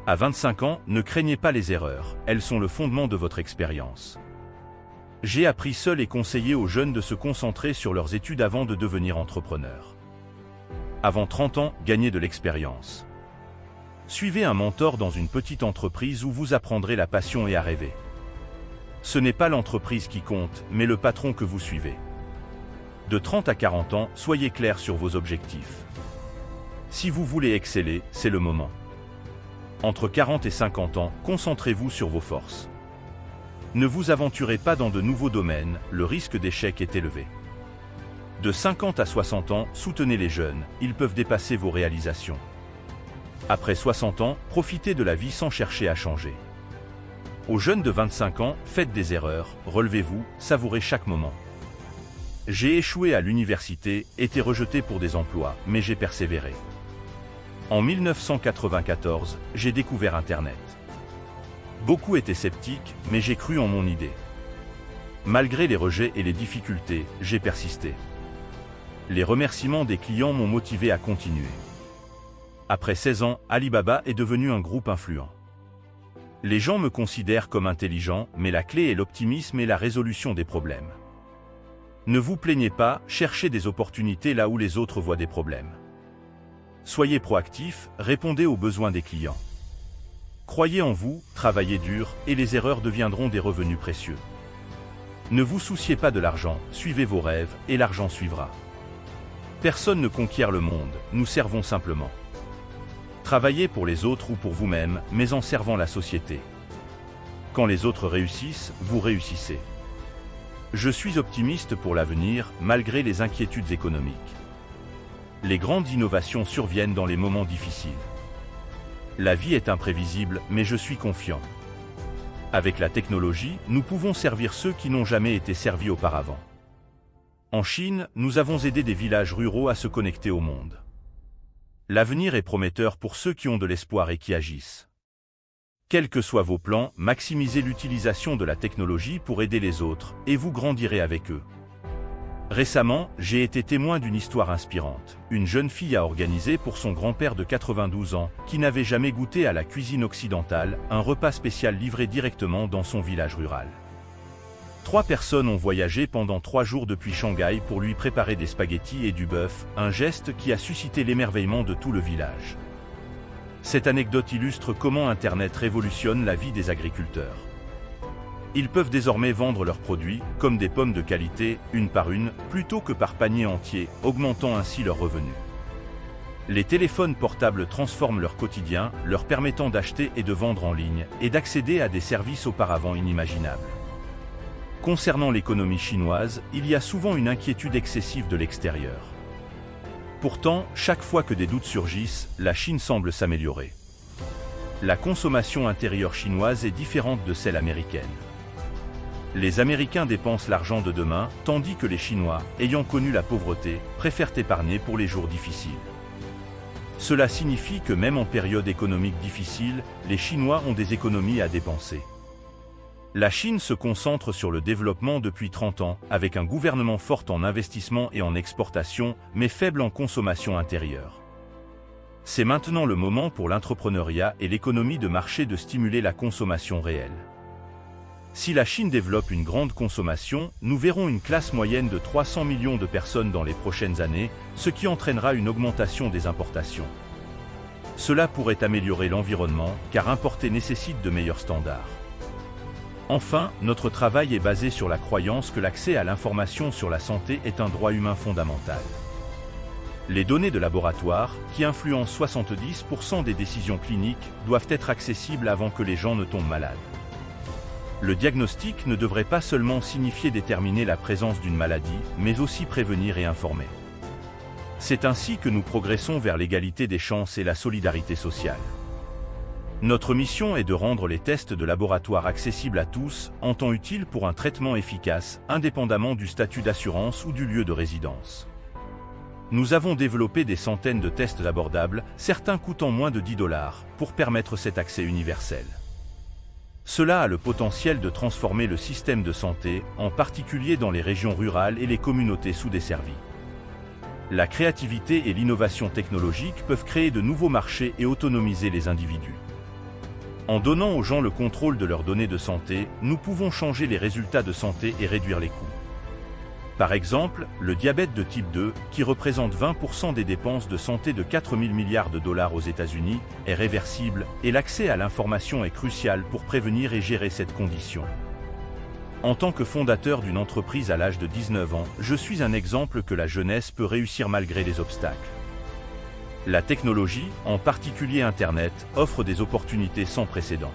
À 25 ans, ne craignez pas les erreurs, elles sont le fondement de votre expérience. J'ai appris seul et conseillé aux jeunes de se concentrer sur leurs études avant de devenir entrepreneurs. Avant 30 ans, gagnez de l'expérience. Suivez un mentor dans une petite entreprise où vous apprendrez la passion et à rêver. Ce n'est pas l'entreprise qui compte, mais le patron que vous suivez. De 30 à 40 ans, soyez clair sur vos objectifs. Si vous voulez exceller, c'est le moment. Entre 40 et 50 ans, concentrez-vous sur vos forces. Ne vous aventurez pas dans de nouveaux domaines, le risque d'échec est élevé. De 50 à 60 ans, soutenez les jeunes, ils peuvent dépasser vos réalisations. Après 60 ans, profitez de la vie sans chercher à changer. Aux jeunes de 25 ans, faites des erreurs, relevez-vous, savourez chaque moment. J'ai échoué à l'université, été rejeté pour des emplois, mais j'ai persévéré. En 1994, j'ai découvert Internet. Beaucoup étaient sceptiques, mais j'ai cru en mon idée. Malgré les rejets et les difficultés, j'ai persisté. Les remerciements des clients m'ont motivé à continuer. Après 16 ans, Alibaba est devenu un groupe influent. Les gens me considèrent comme intelligent, mais la clé est l'optimisme et la résolution des problèmes. Ne vous plaignez pas, cherchez des opportunités là où les autres voient des problèmes. Soyez proactif, répondez aux besoins des clients. Croyez en vous, travaillez dur, et les erreurs deviendront des revenus précieux. Ne vous souciez pas de l'argent, suivez vos rêves, et l'argent suivra. Personne ne conquiert le monde, nous servons simplement. Travaillez pour les autres ou pour vous-même, mais en servant la société. Quand les autres réussissent, vous réussissez. Je suis optimiste pour l'avenir, malgré les inquiétudes économiques. Les grandes innovations surviennent dans les moments difficiles. La vie est imprévisible, mais je suis confiant. Avec la technologie, nous pouvons servir ceux qui n'ont jamais été servis auparavant. En Chine, nous avons aidé des villages ruraux à se connecter au monde. L'avenir est prometteur pour ceux qui ont de l'espoir et qui agissent. Quels que soient vos plans, maximisez l'utilisation de la technologie pour aider les autres, et vous grandirez avec eux. Récemment, j'ai été témoin d'une histoire inspirante. Une jeune fille a organisé pour son grand-père de 92 ans, qui n'avait jamais goûté à la cuisine occidentale, un repas spécial livré directement dans son village rural. 3 personnes ont voyagé pendant 3 jours depuis Shanghai pour lui préparer des spaghettis et du bœuf, un geste qui a suscité l'émerveillement de tout le village. Cette anecdote illustre comment Internet révolutionne la vie des agriculteurs. Ils peuvent désormais vendre leurs produits, comme des pommes de qualité, une par une, plutôt que par panier entier, augmentant ainsi leurs revenus. Les téléphones portables transforment leur quotidien, leur permettant d'acheter et de vendre en ligne, et d'accéder à des services auparavant inimaginables. Concernant l'économie chinoise, il y a souvent une inquiétude excessive de l'extérieur. Pourtant, chaque fois que des doutes surgissent, la Chine semble s'améliorer. La consommation intérieure chinoise est différente de celle américaine. Les Américains dépensent l'argent de demain, tandis que les Chinois, ayant connu la pauvreté, préfèrent épargner pour les jours difficiles. Cela signifie que même en période économique difficile, les Chinois ont des économies à dépenser. La Chine se concentre sur le développement depuis 30 ans, avec un gouvernement fort en investissement et en exportation, mais faible en consommation intérieure. C'est maintenant le moment pour l'entrepreneuriat et l'économie de marché de stimuler la consommation réelle. Si la Chine développe une grande consommation, nous verrons une classe moyenne de 300 millions de personnes dans les prochaines années, ce qui entraînera une augmentation des importations. Cela pourrait améliorer l'environnement, car importer nécessite de meilleurs standards. Enfin, notre travail est basé sur la croyance que l'accès à l'information sur la santé est un droit humain fondamental. Les données de laboratoire, qui influencent 70% des décisions cliniques, doivent être accessibles avant que les gens ne tombent malades. Le diagnostic ne devrait pas seulement signifier déterminer la présence d'une maladie, mais aussi prévenir et informer. C'est ainsi que nous progressons vers l'égalité des chances et la solidarité sociale. Notre mission est de rendre les tests de laboratoire accessibles à tous, en temps utile pour un traitement efficace, indépendamment du statut d'assurance ou du lieu de résidence. Nous avons développé des centaines de tests abordables, certains coûtant moins de $10, pour permettre cet accès universel. Cela a le potentiel de transformer le système de santé, en particulier dans les régions rurales et les communautés sous-desservies. La créativité et l'innovation technologique peuvent créer de nouveaux marchés et autonomiser les individus. En donnant aux gens le contrôle de leurs données de santé, nous pouvons changer les résultats de santé et réduire les coûts. Par exemple, le diabète de type 2, qui représente 20% des dépenses de santé de 4 000 milliards de dollars aux États-Unis, est réversible et l'accès à l'information est crucial pour prévenir et gérer cette condition. En tant que fondateur d'une entreprise à l'âge de 19 ans, je suis un exemple que la jeunesse peut réussir malgré les obstacles. La technologie, en particulier Internet, offre des opportunités sans précédent.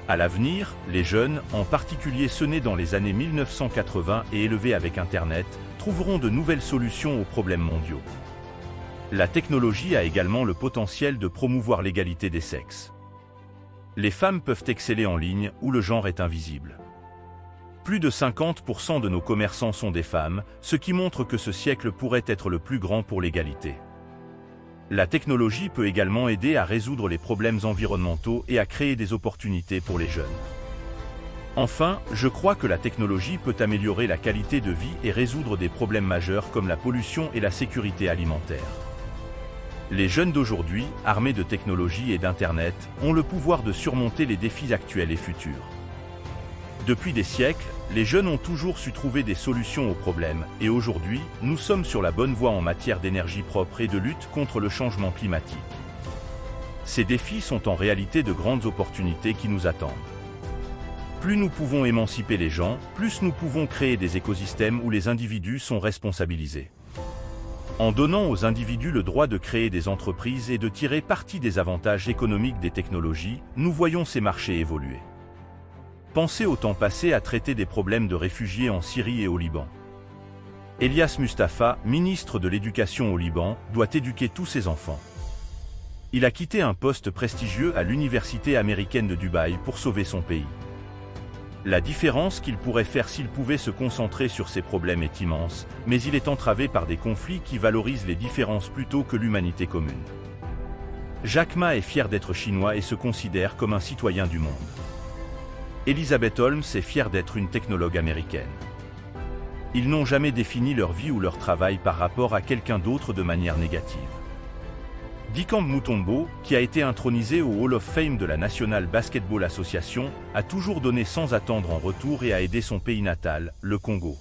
À l'avenir, les jeunes, en particulier ceux nés dans les années 1980 et élevés avec Internet, trouveront de nouvelles solutions aux problèmes mondiaux. La technologie a également le potentiel de promouvoir l'égalité des sexes. Les femmes peuvent exceller en ligne où le genre est invisible. Plus de 50% de nos commerçants sont des femmes, ce qui montre que ce siècle pourrait être le plus grand pour l'égalité. La technologie peut également aider à résoudre les problèmes environnementaux et à créer des opportunités pour les jeunes. Enfin, je crois que la technologie peut améliorer la qualité de vie et résoudre des problèmes majeurs comme la pollution et la sécurité alimentaire. Les jeunes d'aujourd'hui, armés de technologie et d'Internet, ont le pouvoir de surmonter les défis actuels et futurs. Depuis des siècles, les jeunes ont toujours su trouver des solutions aux problèmes, et aujourd'hui, nous sommes sur la bonne voie en matière d'énergie propre et de lutte contre le changement climatique. Ces défis sont en réalité de grandes opportunités qui nous attendent. Plus nous pouvons émanciper les gens, plus nous pouvons créer des écosystèmes où les individus sont responsabilisés. En donnant aux individus le droit de créer des entreprises et de tirer parti des avantages économiques des technologies, nous voyons ces marchés évoluer. Pensez au temps passé à traiter des problèmes de réfugiés en Syrie et au Liban. Elias Mustafa, ministre de l'Éducation au Liban, doit éduquer tous ses enfants. Il a quitté un poste prestigieux à l'université américaine de Dubaï pour sauver son pays. La différence qu'il pourrait faire s'il pouvait se concentrer sur ses problèmes est immense, mais il est entravé par des conflits qui valorisent les différences plutôt que l'humanité commune. Jack Ma est fier d'être chinois et se considère comme un citoyen du monde. Elizabeth Holmes est fière d'être une technologue américaine. Ils n'ont jamais défini leur vie ou leur travail par rapport à quelqu'un d'autre de manière négative. Dikembe Mutombo, qui a été intronisé au Hall of Fame de la National Basketball Association, a toujours donné sans attendre en retour et a aidé son pays natal, le Congo.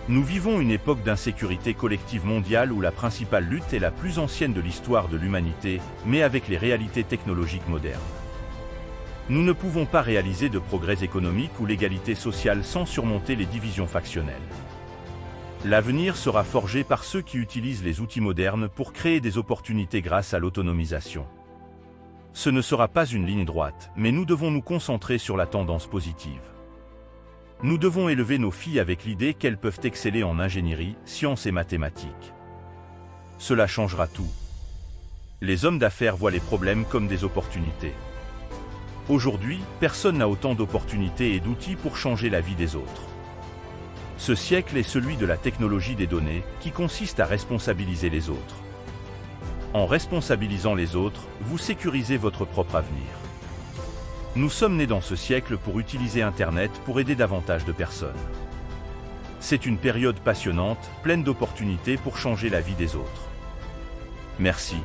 Nous vivons une époque d'insécurité collective mondiale où la principale lutte est la plus ancienne de l'histoire de l'humanité, mais avec les réalités technologiques modernes. Nous ne pouvons pas réaliser de progrès économique ou l'égalité sociale sans surmonter les divisions factionnelles. L'avenir sera forgé par ceux qui utilisent les outils modernes pour créer des opportunités grâce à l'autonomisation. Ce ne sera pas une ligne droite, mais nous devons nous concentrer sur la tendance positive. Nous devons élever nos filles avec l'idée qu'elles peuvent exceller en ingénierie, sciences et mathématiques. Cela changera tout. Les hommes d'affaires voient les problèmes comme des opportunités. Aujourd'hui, personne n'a autant d'opportunités et d'outils pour changer la vie des autres. Ce siècle est celui de la technologie des données, qui consiste à responsabiliser les autres. En responsabilisant les autres, vous sécurisez votre propre avenir. Nous sommes nés dans ce siècle pour utiliser Internet pour aider davantage de personnes. C'est une période passionnante, pleine d'opportunités pour changer la vie des autres. Merci.